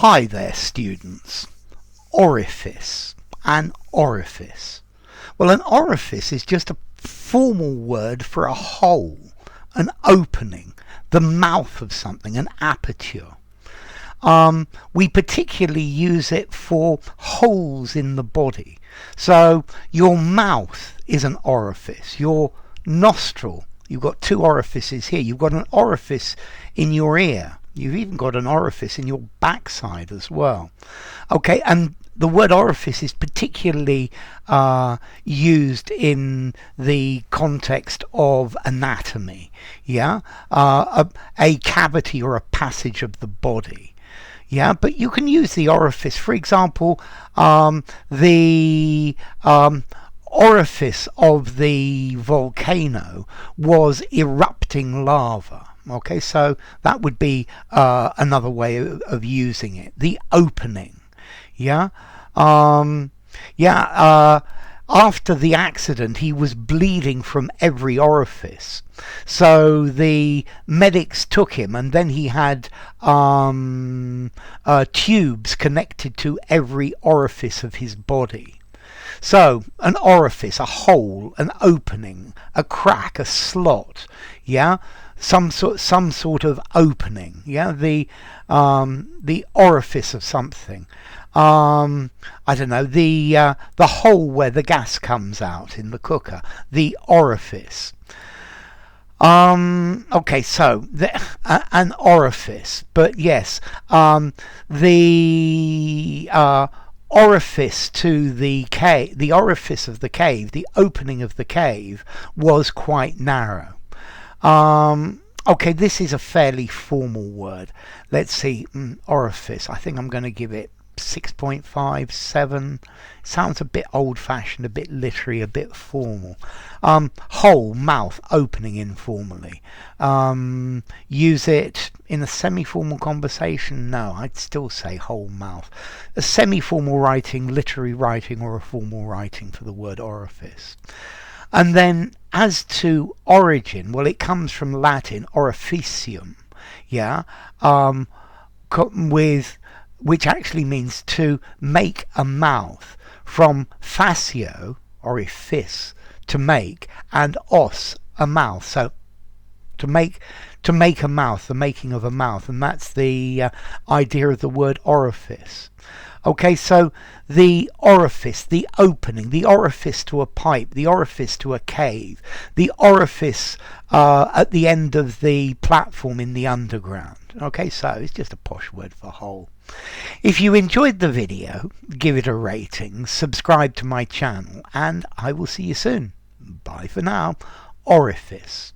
Hi there, students. Orifice. An orifice. Well, an orifice is just a formal word for a hole, an opening, the mouth of something, an aperture. We particularly use it for holes in the body. So your mouth is an orifice. Your nostril, you've got two orifices here. You've got an orifice in your ear. You've even got an orifice in your backside as well. Okay, and the word orifice is particularly used in the context of anatomy. Yeah, a cavity or a passage of the body. Yeah, but you can use the orifice. For example, the orifice of the volcano was erupting lava. Okay, so that would be another way of using it. The opening. Yeah. After the accident, he was bleeding from every orifice. So the medics took him, and then he had tubes connected to every orifice of his body. So an orifice, a hole, an opening, a crack, a slot. Yeah. Some sort of opening. Yeah. The orifice of something. I don't know, the hole where the gas comes out in the cooker, the orifice. Okay, so an orifice, but yes, the orifice to the cave, the orifice of the cave, the opening of the cave was quite narrow. Okay, this is a fairly formal word. Let's see, orifice. I think I'm going to give it 6.5, 7. Sounds a bit old-fashioned, a bit literary, a bit formal. Hole, mouth, opening informally. Use it in a semi-formal conversation? No, I'd still say whole mouth. A semi-formal writing, literary writing, or a formal writing for the word orifice. And then as to origin, well, it comes from Latin orificium, yeah, which actually means to make a mouth, from facio, orifice, to make, and os, a mouth. So to make a mouth, the making of a mouth, and that's the idea of the word orifice. Okay, so the orifice, the opening, the orifice to a pipe, the orifice to a cave, the orifice at the end of the platform in the underground. Okay, so it's just a posh word for hole. If you enjoyed the video, give it a rating, subscribe to my channel, and I will see you soon. Bye for now. Orifice.